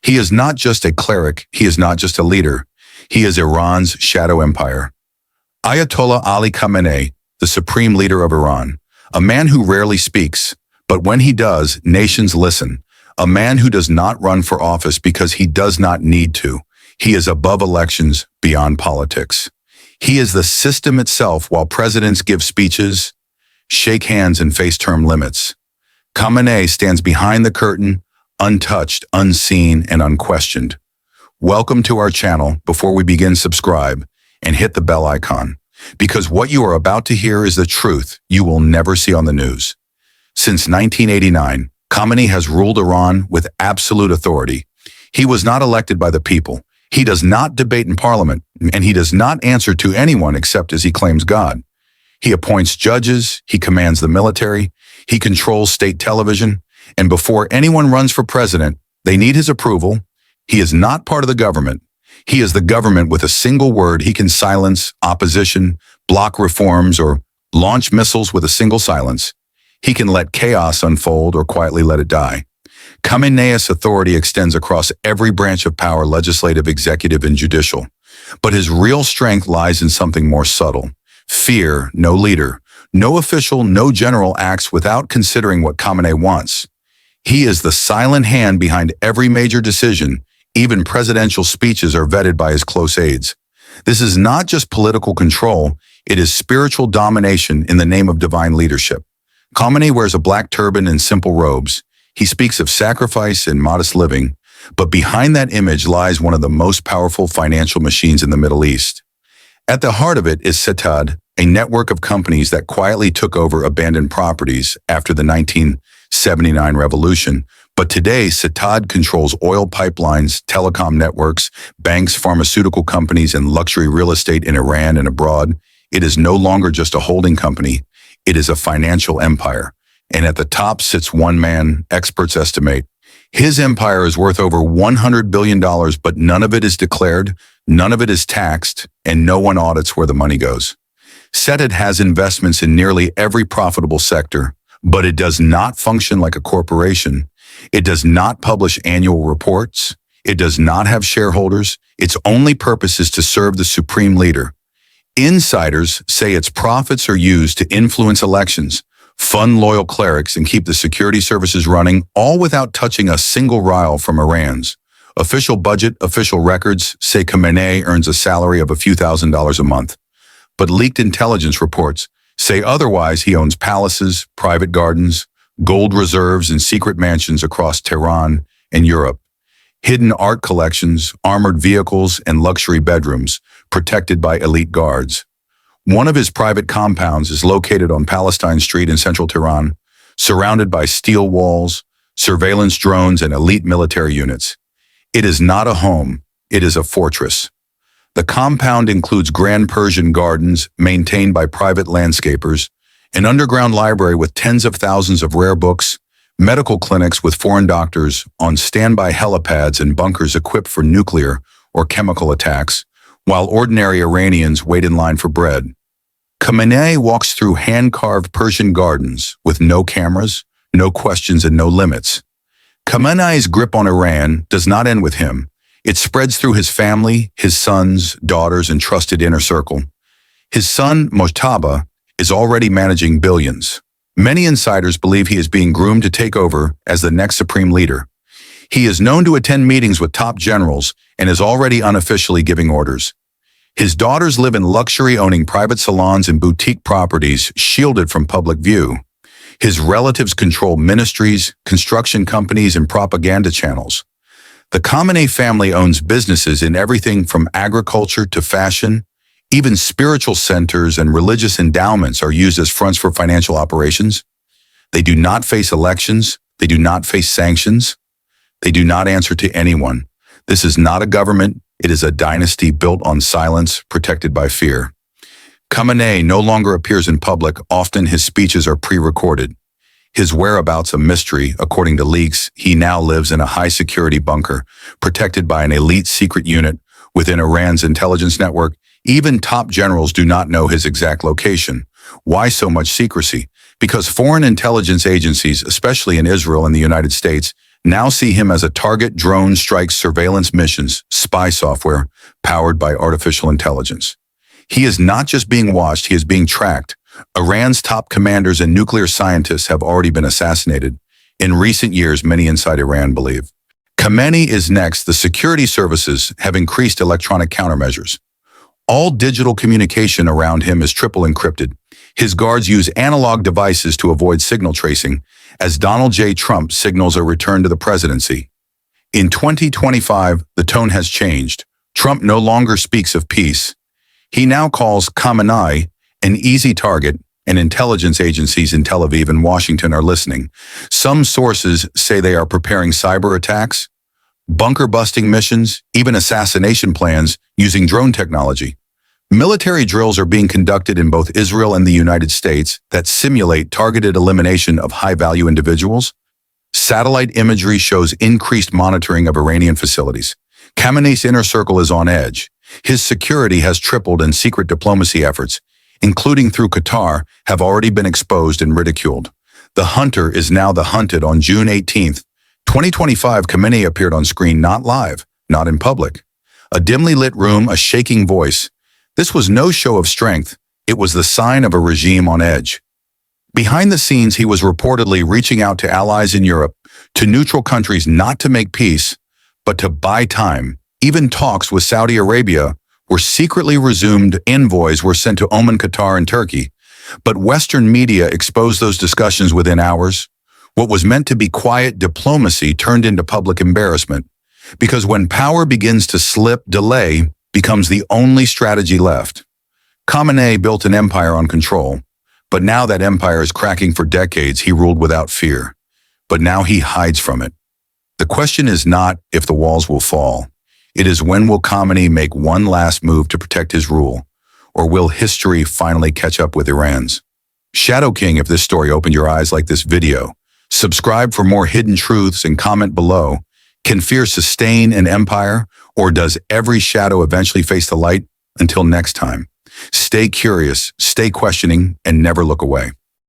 He is not just a cleric, he is not just a leader, he is Iran's shadow empire. Ayatollah Ali Khamenei, the supreme leader of Iran, a man who rarely speaks, but when he does, nations listen. A man who does not run for office because he does not need to. He is above elections, beyond politics. He is the system itself while presidents give speeches, shake hands, and face term limits. Khamenei stands behind the curtain, untouched, unseen, and unquestioned. Welcome to our channel. Before we begin, subscribe and hit the bell icon, because what you are about to hear is the truth you will never see on the news. Since 1989, Khamenei has ruled Iran with absolute authority. He was not elected by the people. He does not debate in parliament, and he does not answer to anyone except as he claims God. He appoints judges, he commands the military, he controls state television, and before anyone runs for president, they need his approval. He is not part of the government. He is the government with a single word. He can silence opposition, block reforms, or launch missiles with a single silence. He can let chaos unfold or quietly let it die. Khamenei's authority extends across every branch of power, legislative, executive, and judicial. But his real strength lies in something more subtle. Fear. No leader, no official, no general acts without considering what Khamenei wants. He is the silent hand behind every major decision. Even presidential speeches are vetted by his close aides. This is not just political control, it is spiritual domination in the name of divine leadership. Khamenei wears a black turban and simple robes. He speaks of sacrifice and modest living, but behind that image lies one of the most powerful financial machines in the Middle East. At the heart of it is Setad, a network of companies that quietly took over abandoned properties after the 1979 revolution. But today, Setad controls oil pipelines, telecom networks, banks, pharmaceutical companies, and luxury real estate in Iran and abroad. It is no longer just a holding company. It is a financial empire. And at the top sits one man, experts estimate. His empire is worth over $100 billion, but none of it is declared, none of it is taxed, and no one audits where the money goes. Setad has investments in nearly every profitable sector, but it does not function like a corporation. It does not publish annual reports. It does not have shareholders. Its only purpose is to serve the supreme leader. Insiders say its profits are used to influence elections, fund loyal clerics, and keep the security services running, all without touching a single rial from Iran's official budget. Official records say Khamenei earns a salary of a few $1,000s a month, but leaked intelligence reports say otherwise. He owns palaces, private gardens, gold reserves, and secret mansions across Tehran and Europe, hidden art collections, armored vehicles, and luxury bedrooms protected by elite guards. One of his private compounds is located on Palestine Street in central Tehran, surrounded by steel walls, surveillance drones, and elite military units. It is not a home, it is a fortress. The compound includes grand Persian gardens maintained by private landscapers, an underground library with tens of thousands of rare books, medical clinics with foreign doctors on standby helipads, and bunkers equipped for nuclear or chemical attacks, while ordinary Iranians wait in line for bread. Khamenei walks through hand-carved Persian gardens with no cameras, no questions, and no limits. Khamenei's grip on Iran does not end with him. It spreads through his family, his sons, daughters, and trusted inner circle. His son, Mojtaba, is already managing billions. Many insiders believe he is being groomed to take over as the next supreme leader. He is known to attend meetings with top generals and is already unofficially giving orders. His daughters live in luxury, owning private salons and boutique properties shielded from public view. His relatives control ministries, construction companies, and propaganda channels. The Khamenei family owns businesses in everything from agriculture to fashion. Even spiritual centers and religious endowments are used as fronts for financial operations. They do not face elections. They do not face sanctions. They do not answer to anyone. This is not a government. It is a dynasty built on silence, protected by fear. Khamenei no longer appears in public. Often his speeches are pre-recorded. His whereabouts a mystery. According to leaks, he now lives in a high-security bunker, protected by an elite secret unit within Iran's intelligence network. Even top generals do not know his exact location. Why so much secrecy? Because foreign intelligence agencies, especially in Israel and the United States, now see him as a target. Drone strikes, surveillance missions, spy software powered by artificial intelligence. He is not just being watched, he is being tracked. Iran's top commanders and nuclear scientists have already been assassinated. In recent years, many inside Iran believe Khamenei is next. The security services have increased electronic countermeasures. All digital communication around him is triple encrypted. His guards use analog devices to avoid signal tracing, as Donald J. Trump signals a return to the presidency. In 2025, the tone has changed. Trump no longer speaks of peace. He now calls Khamenei an easy target, and intelligence agencies in Tel Aviv and Washington are listening. Some sources say they are preparing cyber attacks, bunker-busting missions, even assassination plans using drone technology. Military drills are being conducted in both Israel and the United States that simulate targeted elimination of high-value individuals. Satellite imagery shows increased monitoring of Iranian facilities. Khamenei's inner circle is on edge. His security has tripled, and secret diplomacy efforts, including through Qatar, have already been exposed and ridiculed. The hunter is now the hunted. On June 18th, 2025, Khamenei appeared on screen, not live, not in public. A dimly lit room, a shaking voice. This was no show of strength. It was the sign of a regime on edge. Behind the scenes, he was reportedly reaching out to allies in Europe, to neutral countries, not to make peace, but to buy time. Even talks with Saudi Arabia were secretly resumed. Envoys were sent to Oman, Qatar, and Turkey. But Western media exposed those discussions within hours. What was meant to be quiet diplomacy turned into public embarrassment. Because when power begins to slip, delay becomes the only strategy left. Khamenei built an empire on control, but now that empire is cracking. For decades, he ruled without fear, but now he hides from it. The question is not if the walls will fall. It is, when will Khamenei make one last move to protect his rule, or will history finally catch up with Iran's? Shadow King, if this story opened your eyes like this video, subscribe for more hidden truths and comment below. Can fear sustain an empire, or does every shadow eventually face the light? Until next time, stay curious, stay questioning, and never look away.